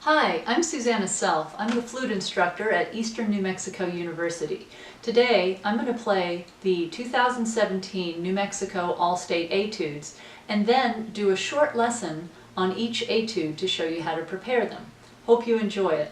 Hi, I'm Susanna Self. I'm the flute instructor at Eastern New Mexico University. Today I'm going to play the 2017 New Mexico All-State Etudes and then do a short lesson on each etude to show you how to prepare them. Hope you enjoy it.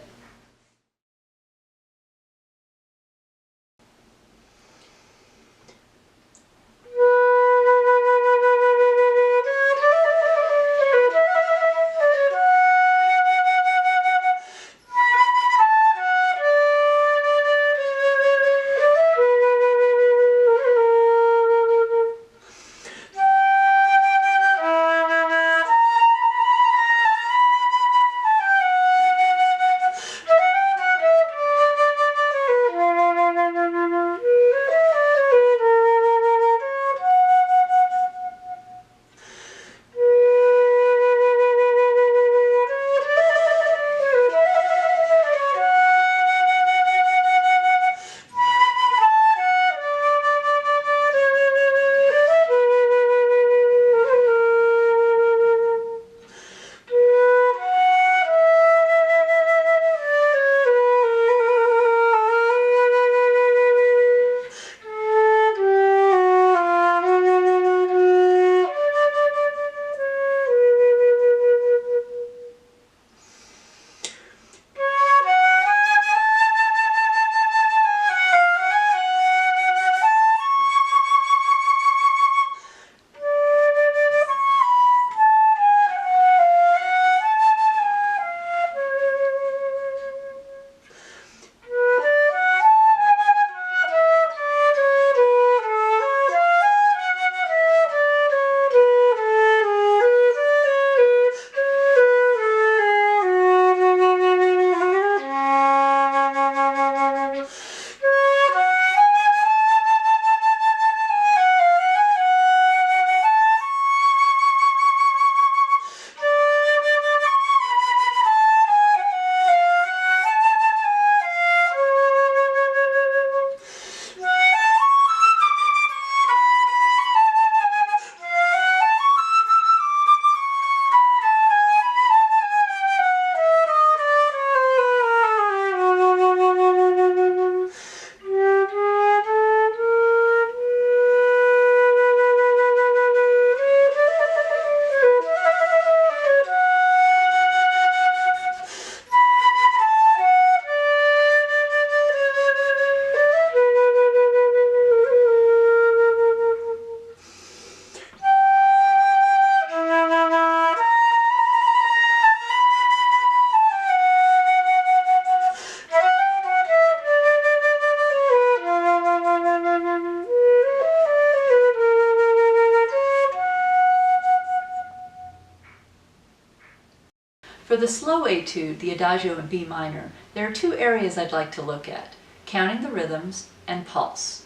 For the slow etude, the Adagio in B minor, there are two areas I'd like to look at: counting the rhythms and pulse.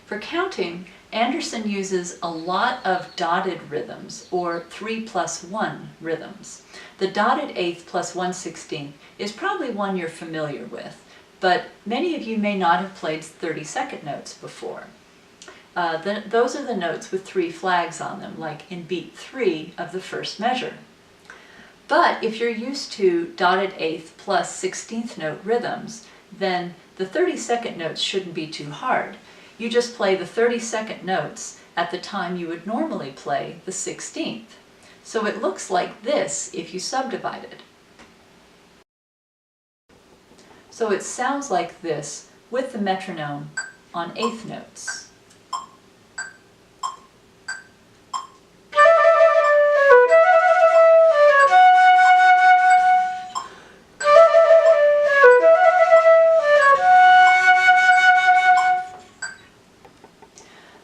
For counting, Anderson uses a lot of dotted rhythms, or 3+1 rhythms. The dotted eighth plus 1/16 is probably one you're familiar with, but many of you may not have played 30-second notes before. Those are the notes with 3 flags on them, like in beat 3 of the first measure. But if you're used to dotted eighth plus 16th note rhythms, then the 30-second notes shouldn't be too hard. You just play the 30-second notes at the time you would normally play the 16th. So it looks like this if you subdivide it. So it sounds like this with the metronome on eighth notes.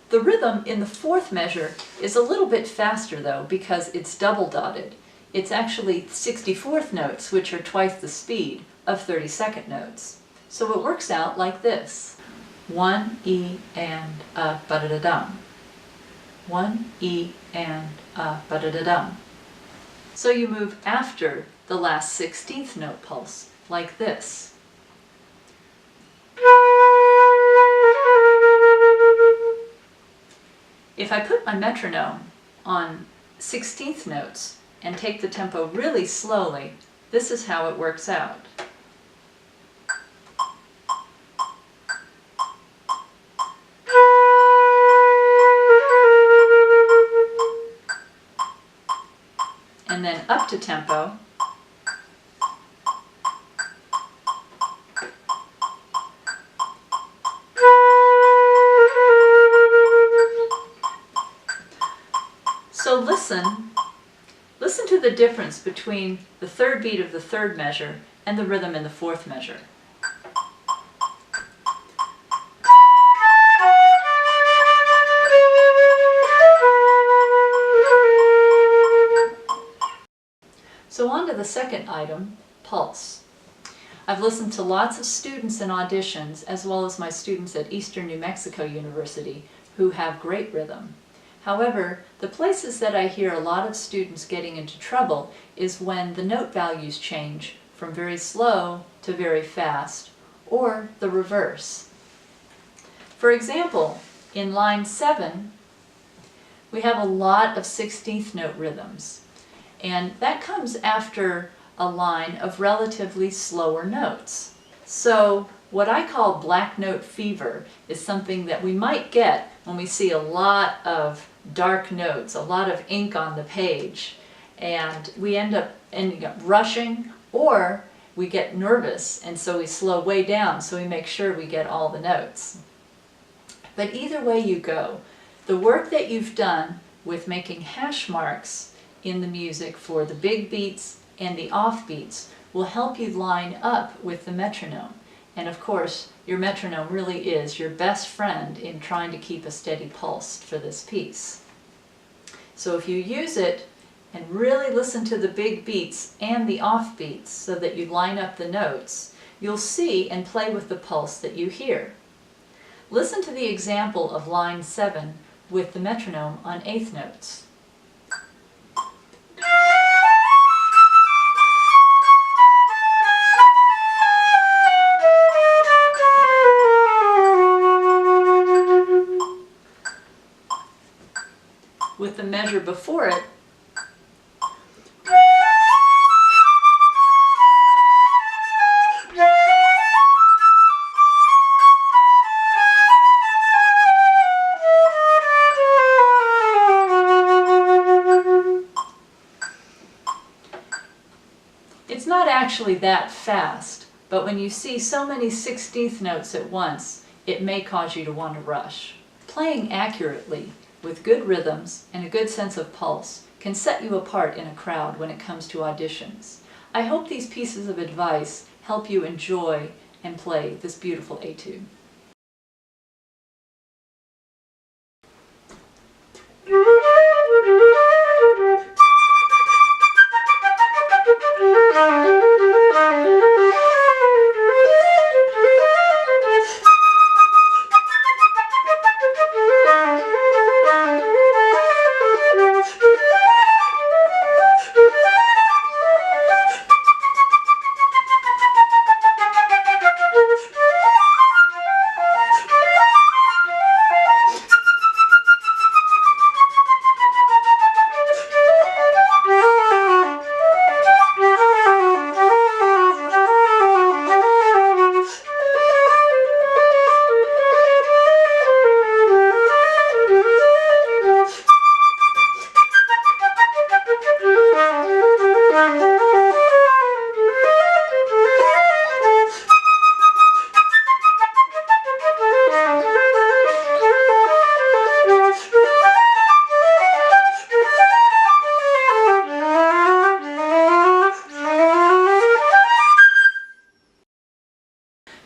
The rhythm in the fourth measure is a little bit faster though, because it's double dotted. It's actually 64th notes, which are twice the speed of 30-second notes. So it works out like this: 1 E and a ba-da-da-dum. 1 E and a ba-da-da-dum. So you move after the last 16th note pulse, like this. If I put my metronome on 16th notes and take the tempo really slowly, this is how it works out. And then up to tempo. So listen to the difference between the third beat of the third measure and the rhythm in the fourth measure. So on to the second item, pulse. I've listened to lots of students in auditions, as well as my students at Eastern New Mexico University, who have great rhythm. However, the places that I hear a lot of students getting into trouble is when the note values change from very slow to very fast, or the reverse. For example, in line 7, we have a lot of 16th note rhythms, and that comes after a line of relatively slower notes. So what I call black note fever is something that we might get when we see a lot of dark notes, a lot of ink on the page, and we end up rushing, or we get nervous and so we slow way down so we make sure we get all the notes. But either way you go, the work that you've done with making hash marks in the music for the big beats and the off beats will help you line up with the metronome. And of course, your metronome really is your best friend in trying to keep a steady pulse for this piece. So if you use it and really listen to the big beats and the off beats so that you line up the notes, you'll see and play with the pulse that you hear. Listen to the example of line 7 with the metronome on eighth notes. With the measure before it, it's not actually that fast, but when you see so many 16th notes at once, it may cause you to want to rush. Playing accurately with good rhythms and a good sense of pulse can set you apart in a crowd when it comes to auditions. I hope these pieces of advice help you enjoy and play this beautiful etude.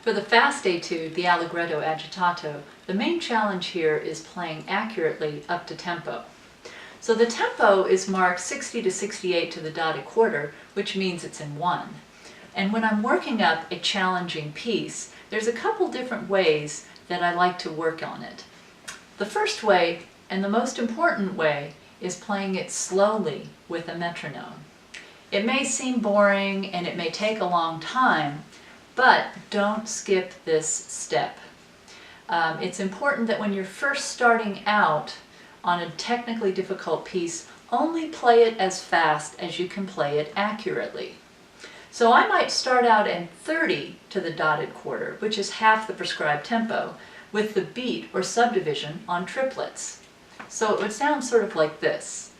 For the fast etude, the Allegretto Agitato, the main challenge here is playing accurately up to tempo. So the tempo is marked 60 to 68 to the dotted quarter, which means it's in 1. And when I'm working up a challenging piece, there's a couple different ways that I like to work on it. The first way, and the most important way, is playing it slowly with a metronome. It may seem boring and it may take a long time, but don't skip this step. It's important that when you're first starting out on a technically difficult piece, only play it as fast as you can play it accurately. So I might start out in 30 to the dotted quarter, which is half the prescribed tempo, with the beat or subdivision on triplets. So it would sound sort of like this.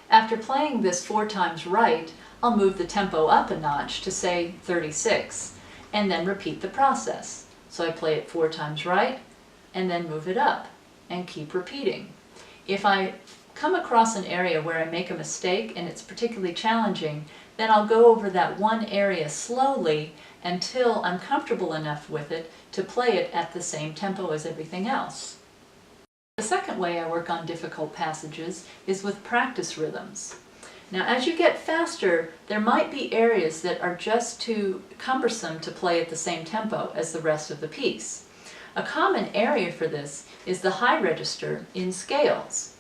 After playing this 4 times right, I'll move the tempo up a notch to say 36, and then repeat the process. So I play it 4 times right, and then move it up, and keep repeating. If I come across an area where I make a mistake and it's particularly challenging, then I'll go over that one area slowly until I'm comfortable enough with it to play it at the same tempo as everything else. The second way I work on difficult passages is with practice rhythms. Now, as you get faster, there might be areas that are just too cumbersome to play at the same tempo as the rest of the piece. A common area for this is the high register in scales.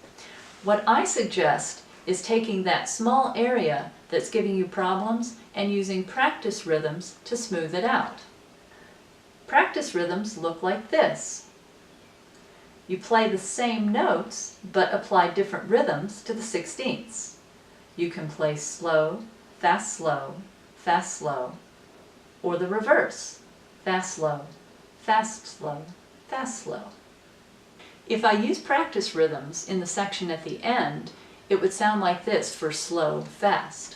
What I suggest is taking that small area that's giving you problems and using practice rhythms to smooth it out. Practice rhythms look like this. You play the same notes, but apply different rhythms to the 16ths. You can play slow, fast, slow, or the reverse, fast, slow, fast, slow, fast, slow. If I use practice rhythms in the section at the end, it would sound like this for slow, fast.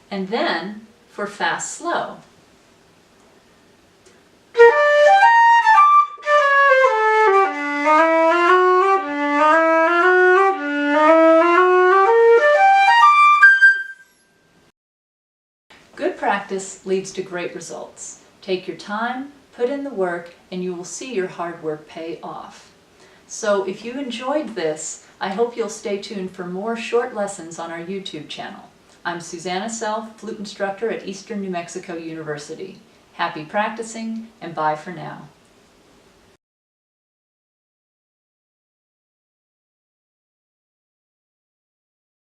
And then for fast, slow. Good practice leads to great results. Take your time, put in the work, and you will see your hard work pay off. So if you enjoyed this, I hope you'll stay tuned for more short lessons on our YouTube channel. I'm Susanna Self, flute instructor at Eastern New Mexico University. Happy practicing, and bye for now.